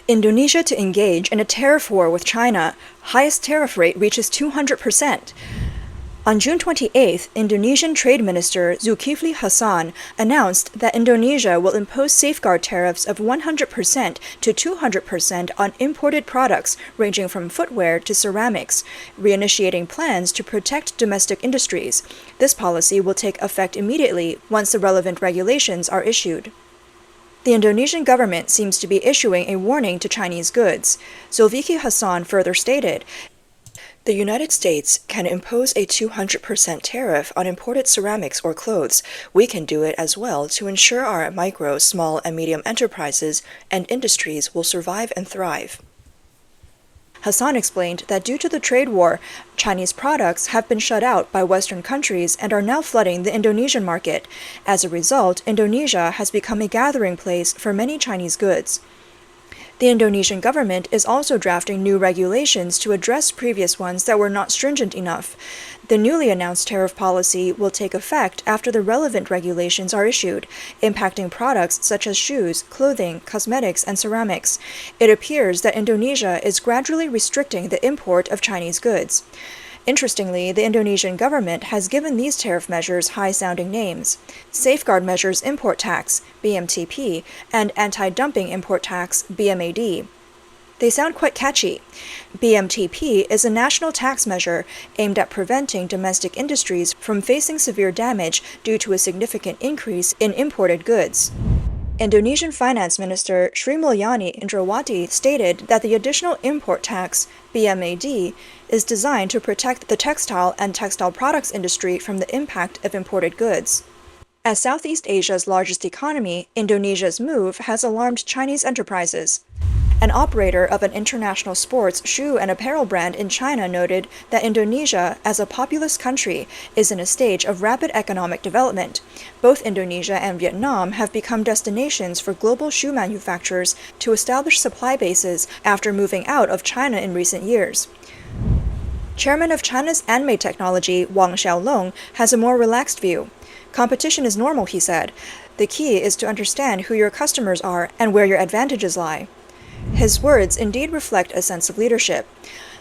Indonesia to engage in a tariff war with China. Highest tariff rate reaches 200%. On June 28th, Indonesian Trade Minister Zulkifli Hasan announced that Indonesia will impose safeguard tariffs of 100% to 200% on imported products ranging from footwear to ceramics, reinitiating plans to protect domestic industries. This policy will take effect immediately once the relevant regulations are issued. The Indonesian government seems to be issuing a warning to Chinese goods. Zulkifli Hasan further stated, "The United States can impose a 200% tariff on imported ceramics or clothes. We can do it as well to ensure our micro, small, and medium enterprises and industries will survive and thrive." Hasan explained that due to the trade war, Chinese products have been shut out by Western countries and are now flooding the Indonesian market. As a result, Indonesia has become a gathering place for many Chinese goods. The Indonesian government is also drafting new regulations to address previous ones that were not stringent enough. The newly announced tariff policy will take effect after the relevant regulations are issued, impacting products such as shoes, clothing, cosmetics, and ceramics. It appears that Indonesia is gradually restricting the import of Chinese goods. Interestingly, the Indonesian government has given these tariff measures high-sounding names: Safeguard Measures Import Tax, BMTP, and Anti-Dumping Import Tax, BMAD. They sound quite catchy. BMTP is a national tax measure aimed at preventing domestic industries from facing severe damage due to a significant increase in imported goods. Indonesian Finance Minister Sri Mulyani Indrawati stated that the additional import tax, BMAD, is designed to protect the textile and textile products industry from the impact of imported goods. As Southeast Asia's largest economy, Indonesia's move has alarmed Chinese enterprises. An operator of an international sports, shoe, and apparel brand in China noted that Indonesia, as a populous country, is in a stage of rapid economic development. Both Indonesia and Vietnam have become destinations for global shoe manufacturers to establish supply bases after moving out of China in recent years. Chairman of China's anime technology, Wang Xiaolong, has a more relaxed view. "Competition is normal," he said. "The key is to understand who your customers are and where your advantages lie." His words indeed reflect a sense of leadership.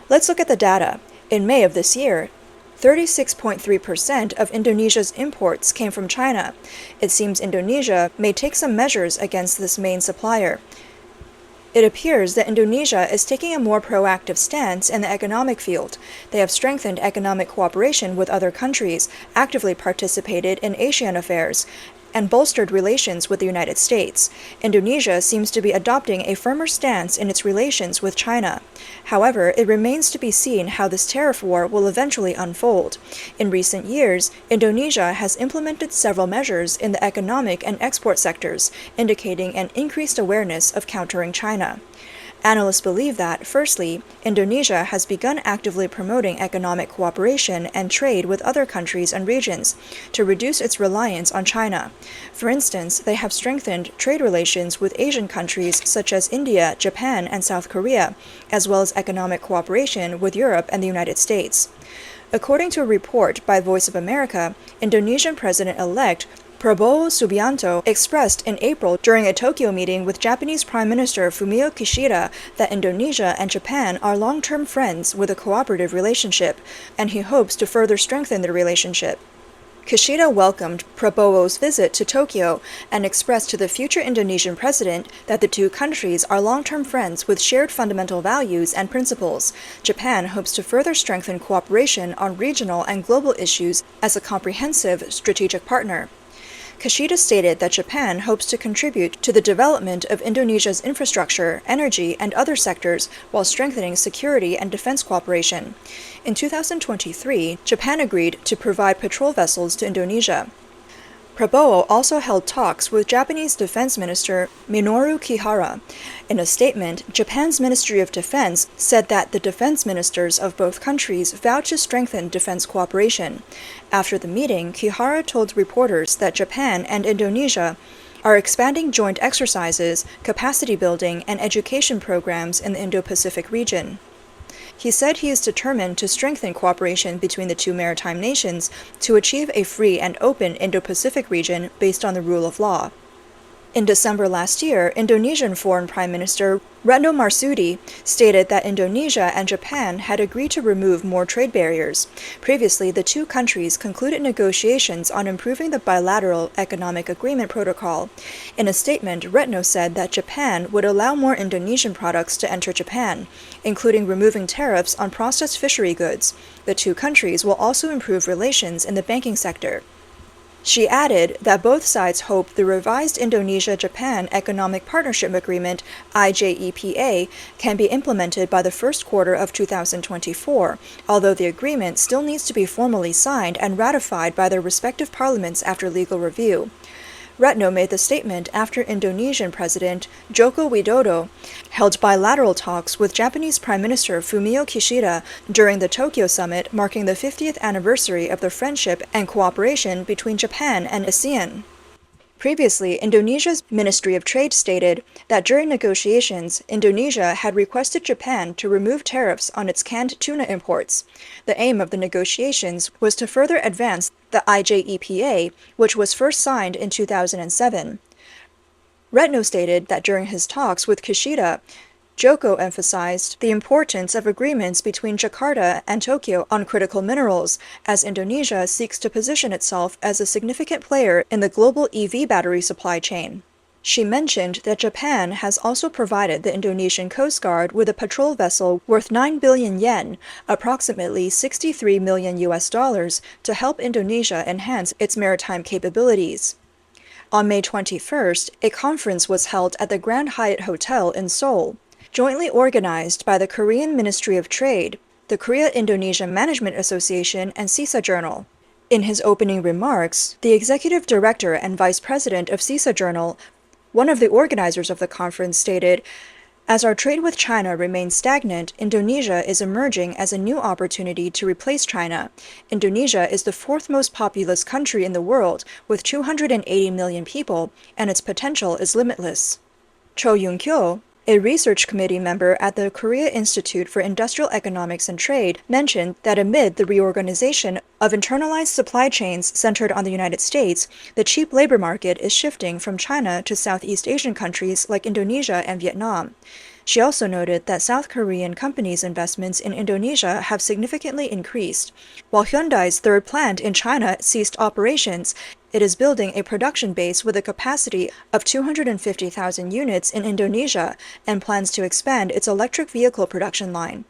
Let's look at the data. In May of this year, 36.3% of Indonesia's imports came from China. It seems Indonesia may take some measures against this main supplier. It appears that Indonesia is taking a more proactive stance in the economic field. They have strengthened economic cooperation with other countries, actively participated in ASEAN affairs, and bolstered relations with the United States. Indonesia seems to be adopting a firmer stance in its relations with China. However, it remains to be seen how this tariff war will eventually unfold. In recent years, Indonesia has implemented several measures in the economic and export sectors, indicating an increased awareness of countering China. Analysts believe that, firstly, Indonesia has begun actively promoting economic cooperation and trade with other countries and regions to reduce its reliance on China. For instance, they have strengthened trade relations with Asian countries such as India, Japan, and South Korea, as well as economic cooperation with Europe and the United States. According to a report by Voice of America, Indonesian President-elect Prabowo Subianto expressed in April during a Tokyo meeting with Japanese Prime Minister Fumio Kishida that Indonesia and Japan are long-term friends with a cooperative relationship, and he hopes to further strengthen the relationship. Kishida welcomed Prabowo's visit to Tokyo and expressed to the future Indonesian president that the two countries are long-term friends with shared fundamental values and principles. Japan hopes to further strengthen cooperation on regional and global issues as a comprehensive strategic partner. Kishida stated that Japan hopes to contribute to the development of Indonesia's infrastructure, energy, and other sectors while strengthening security and defense cooperation. In 2023, Japan agreed to provide patrol vessels to Indonesia. Prabowo also held talks with Japanese Defense Minister Minoru Kihara. In a statement, Japan's Ministry of Defense said that the defense ministers of both countries vowed to strengthen defense cooperation. After the meeting, Kihara told reporters that Japan and Indonesia are expanding joint exercises, capacity building, and education programs in the Indo-Pacific region. He said he is determined to strengthen cooperation between the two maritime nations to achieve a free and open Indo-Pacific region based on the rule of law. In December last year, Indonesian Foreign Prime Minister Retno Marsudi stated that Indonesia and Japan had agreed to remove more trade barriers. Previously, the two countries concluded negotiations on improving the bilateral economic agreement protocol. In a statement, Retno said that Japan would allow more Indonesian products to enter Japan, including removing tariffs on processed fishery goods. The two countries will also improve relations in the banking sector. She added that both sides hope the revised Indonesia-Japan Economic Partnership Agreement, IJEPA, can be implemented by the first quarter of 2024, although the agreement still needs to be formally signed and ratified by their respective parliaments after legal review. Retno made the statement after Indonesian President Joko Widodo held bilateral talks with Japanese Prime Minister Fumio Kishida during the Tokyo summit marking the 50th anniversary of the friendship and cooperation between Japan and ASEAN. Previously, Indonesia's Ministry of Trade stated that during negotiations, Indonesia had requested Japan to remove tariffs on its canned tuna imports. The aim of the negotiations was to further advance the IJEPA, which was first signed in 2007. Retno stated that during his talks with Kishida, Joko emphasized the importance of agreements between Jakarta and Tokyo on critical minerals, as Indonesia seeks to position itself as a significant player in the global EV battery supply chain. She mentioned that Japan has also provided the Indonesian Coast Guard with a patrol vessel worth 9 billion yen, approximately $63 million, to help Indonesia enhance its maritime capabilities. On May 21st, a conference was held at the Grand Hyatt Hotel in Seoul. Jointly organized by the Korean Ministry of Trade, the Korea-Indonesia Management Association, and CISA Journal. In his opening remarks, the executive director and vice president of CISA Journal, one of the organizers of the conference, stated, "As our trade with China remains stagnant, Indonesia is emerging as a new opportunity to replace China. Indonesia is the fourth most populous country in the world, with 280 million people, and its potential is limitless." Cho Yoon-kyo, a research committee member at the Korea Institute for Industrial Economics and Trade, mentioned that amid the reorganization of internalized supply chains centered on the United States, the cheap labor market is shifting from China to Southeast Asian countries like Indonesia and Vietnam. She also noted that South Korean companies' investments in Indonesia have significantly increased. While Hyundai's third plant in China ceased operations, it is building a production base with a capacity of 250,000 units in Indonesia and plans to expand its electric vehicle production line.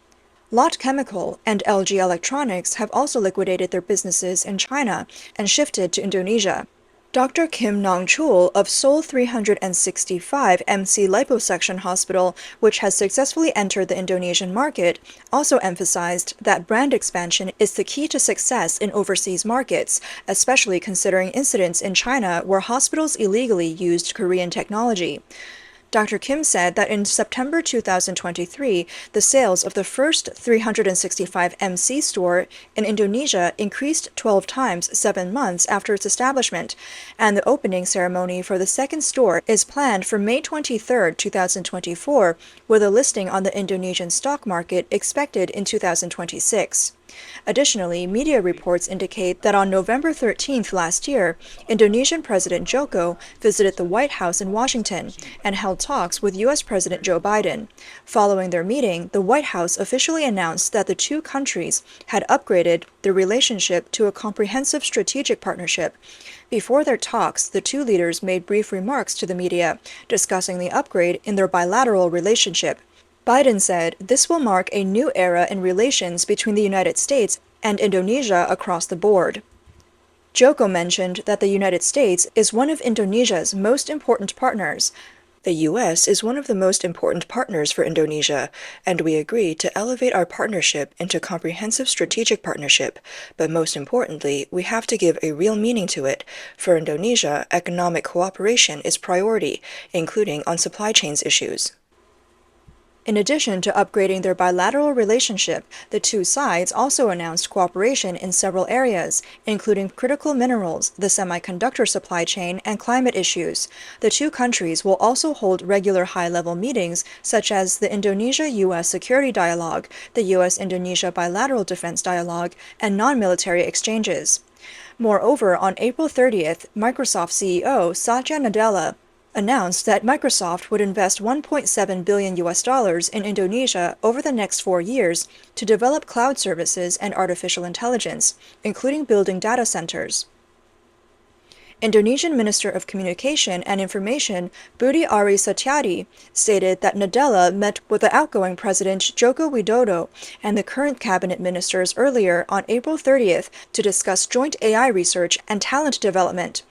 Lotte Chemical and LG Electronics have also liquidated their businesses in China and shifted to Indonesia. Dr. Kim Nong-chul of Seoul 365 MC Liposuction Hospital, which has successfully entered the Indonesian market, also emphasized that brand expansion is the key to success in overseas markets, especially considering incidents in China where hospitals illegally used Korean technology. Dr. Kim said that in September 2023, the sales of the first 365 MC store in Indonesia increased 12 times 7 months after its establishment, and the opening ceremony for the second store is planned for May 23, 2024, with a listing on the Indonesian stock market expected in 2026. Additionally, media reports indicate that on November 13th last year, Indonesian President Joko visited the White House in Washington and held talks with U.S. President Joe Biden. Following their meeting, the White House officially announced that the two countries had upgraded their relationship to a comprehensive strategic partnership. Before their talks, the two leaders made brief remarks to the media, discussing the upgrade in their bilateral relationship. Biden said this will mark a new era in relations between the United States and Indonesia across the board. Joko mentioned that the United States is one of Indonesia's most important partners. The U.S. is one of the most important partners for Indonesia, and we agree to elevate our partnership into comprehensive strategic partnership. But most importantly, we have to give a real meaning to it. For Indonesia, economic cooperation is priority, including on supply chains issues. In addition to upgrading their bilateral relationship, the two sides also announced cooperation in several areas, including critical minerals, the semiconductor supply chain, and climate issues. The two countries will also hold regular high-level meetings, such as the Indonesia-U.S. Security Dialogue, the U.S. Indonesia Bilateral Defense Dialogue, and non-military exchanges. Moreover, on April 30th, Microsoft CEO Satya Nadella announced that Microsoft would invest 1.7 billion US dollars in Indonesia over the next 4 years to develop cloud services and artificial intelligence, including building data centers. Indonesian Minister of Communication and Information Budi Ari Setiadi stated that Nadella met with the outgoing President Joko Widodo and the current cabinet ministers earlier on April 30th to discuss joint AI research and talent development.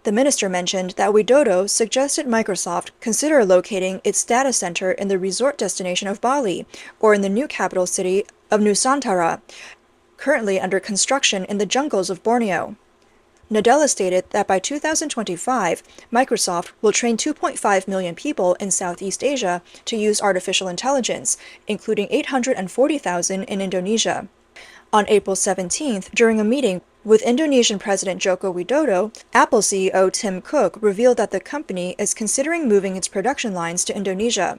The minister mentioned that Widodo suggested Microsoft consider locating its data center in the resort destination of Bali or in the new capital city of Nusantara, currently under construction in the jungles of Borneo. Nadella stated that by 2025, Microsoft will train 2.5 million people in Southeast Asia to use artificial intelligence, including 840,000 in Indonesia. On April 17th, during a meeting with Indonesian President Joko Widodo, Apple CEO Tim Cook revealed that the company is considering moving its production lines to Indonesia.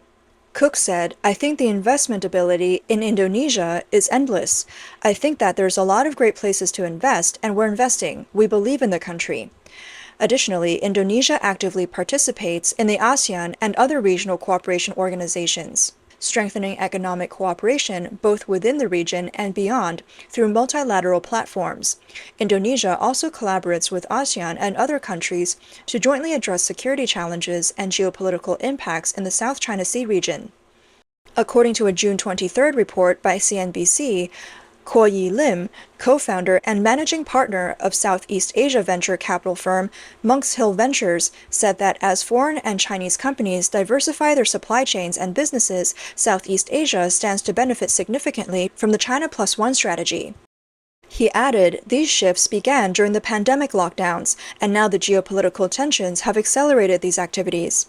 Cook said, "I think the investment ability in Indonesia is endless. I think that there's a lot of great places to invest, and we're investing. We believe in the country." Additionally, Indonesia actively participates in the ASEAN and other regional cooperation organizations, strengthening economic cooperation both within the region and beyond through multilateral platforms. Indonesia also collaborates with ASEAN and other countries to jointly address security challenges and geopolitical impacts in the South China Sea region. According to a June 23rd report by CNBC, Ko Yi Lim, co-founder and managing partner of Southeast Asia venture capital firm Monks Hill Ventures, said that as foreign and Chinese companies diversify their supply chains and businesses, Southeast Asia stands to benefit significantly from the China Plus One strategy. He added, "These shifts began during the pandemic lockdowns, and now the geopolitical tensions have accelerated these activities."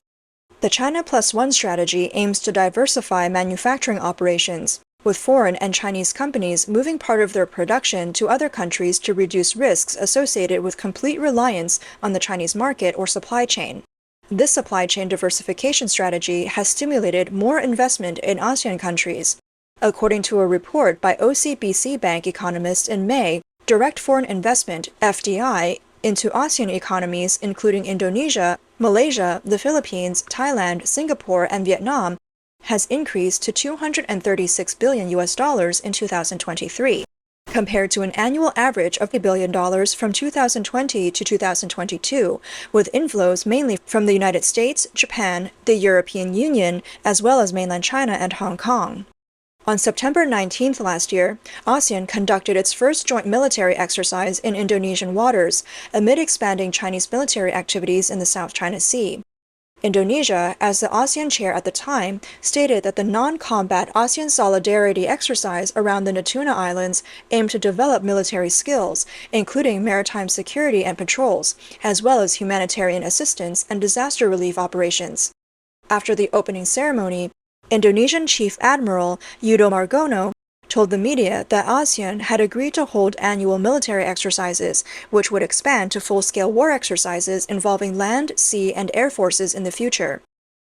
The China Plus One strategy aims to diversify manufacturing operations, with foreign and Chinese companies moving part of their production to other countries to reduce risks associated with complete reliance on the Chinese market or supply chain. This supply chain diversification strategy has stimulated more investment in ASEAN countries. According to a report by OCBC Bank economists in May, direct foreign investment, FDI, into ASEAN economies including Indonesia, Malaysia, the Philippines, Thailand, Singapore, and Vietnam has increased to 236 billion US dollars in 2023, compared to an annual average of $1 billion from 2020 to 2022, with inflows mainly from the United States, Japan, the European Union, as well as mainland China and Hong Kong. On September 19th last year, ASEAN conducted its first joint military exercise in Indonesian waters, amid expanding Chinese military activities in the South China Sea. Indonesia, as the ASEAN chair at the time, stated that the non-combat ASEAN Solidarity exercise around the Natuna Islands aimed to develop military skills, including maritime security and patrols, as well as humanitarian assistance and disaster relief operations. After the opening ceremony, Indonesian Chief Admiral Yudo Margono told the media that ASEAN had agreed to hold annual military exercises, which would expand to full-scale war exercises involving land, sea, and air forces in the future.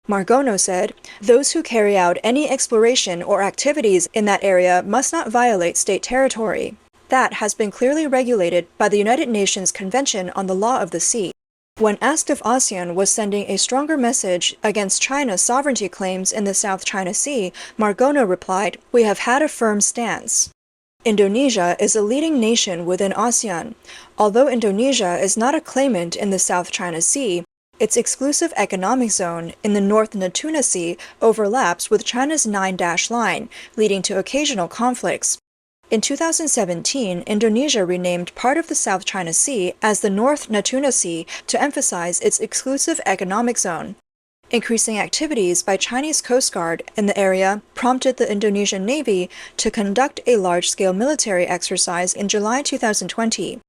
Margono said, "Those who carry out any exploration or activities in that area must not violate state territory. That has been clearly regulated by the United Nations Convention on the Law of the Sea." When asked if ASEAN was sending a stronger message against China's sovereignty claims in the South China Sea, Margono replied, "We have had a firm stance." Indonesia is a leading nation within ASEAN. Although Indonesia is not a claimant in the South China Sea, its exclusive economic zone in the North Natuna Sea overlaps with China's 9-dash line, leading to occasional conflicts. In 2017, Indonesia renamed part of the South China Sea as the North Natuna Sea to emphasize its exclusive economic zone. Increasing activities by Chinese Coast Guard in the area prompted the Indonesian Navy to conduct a large-scale military exercise in July 2020.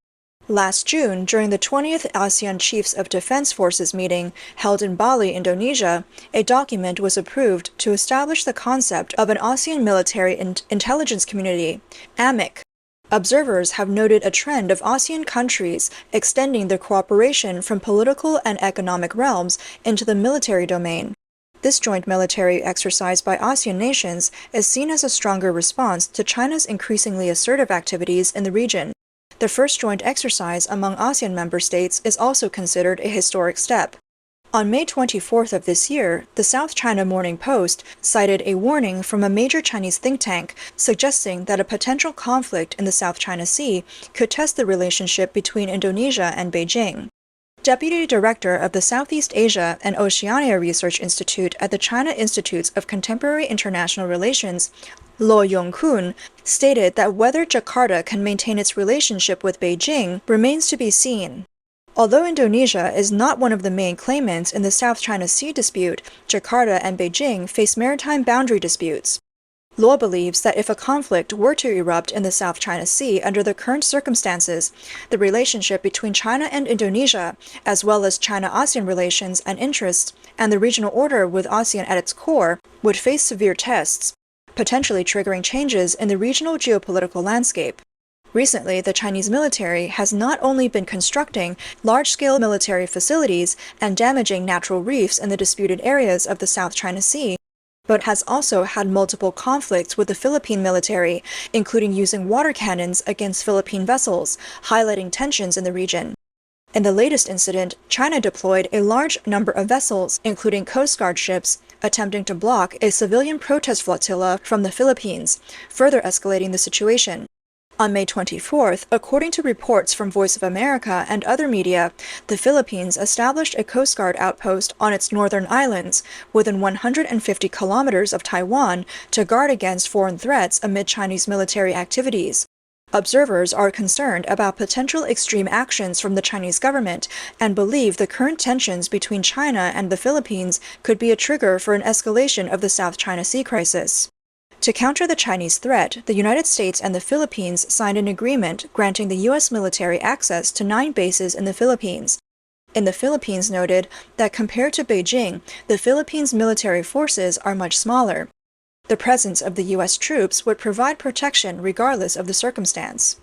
Last June, during the 20th ASEAN Chiefs of Defense Forces meeting held in Bali, Indonesia, a document was approved to establish the concept of an ASEAN Military Intelligence Community, AMIC. Observers have noted a trend of ASEAN countries extending their cooperation from political and economic realms into the military domain. This joint military exercise by ASEAN nations is seen as a stronger response to China's increasingly assertive activities in the region. The first joint exercise among ASEAN member states is also considered a historic step. On May 24th of this year, the South China Morning Post cited a warning from a major Chinese think tank suggesting that a potential conflict in the South China Sea could test the relationship between Indonesia and Beijing. Deputy Director of the Southeast Asia and Oceania Research Institute at the China Institutes of Contemporary International Relations, Lo Yongkun, stated that whether Jakarta can maintain its relationship with Beijing remains to be seen. Although Indonesia is not one of the main claimants in the South China Sea dispute, Jakarta and Beijing face maritime boundary disputes. Luo believes that if a conflict were to erupt in the South China Sea under the current circumstances, the relationship between China and Indonesia, as well as China-ASEAN relations and interests, and the regional order with ASEAN at its core, would face severe tests, potentially triggering changes in the regional geopolitical landscape. Recently, the Chinese military has not only been constructing large-scale military facilities and damaging natural reefs in the disputed areas of the South China Sea, but has also had multiple conflicts with the Philippine military, including using water cannons against Philippine vessels, highlighting tensions in the region. In the latest incident, China deployed a large number of vessels, including Coast Guard ships, attempting to block a civilian protest flotilla from the Philippines, further escalating the situation. On May 24th, according to reports from Voice of America and other media, the Philippines established a Coast Guard outpost on its northern islands, within 150 kilometers of Taiwan, to guard against foreign threats amid Chinese military activities. Observers are concerned about potential extreme actions from the Chinese government and believe the current tensions between China and the Philippines could be a trigger for an escalation of the South China Sea crisis. To counter the Chinese threat, the United States and the Philippines signed an agreement granting the U.S. military access to 9 bases in the Philippines. In the Philippines noted that compared to Beijing, the Philippines' military forces are much smaller. The presence of the U.S. troops would provide protection regardless of the circumstance.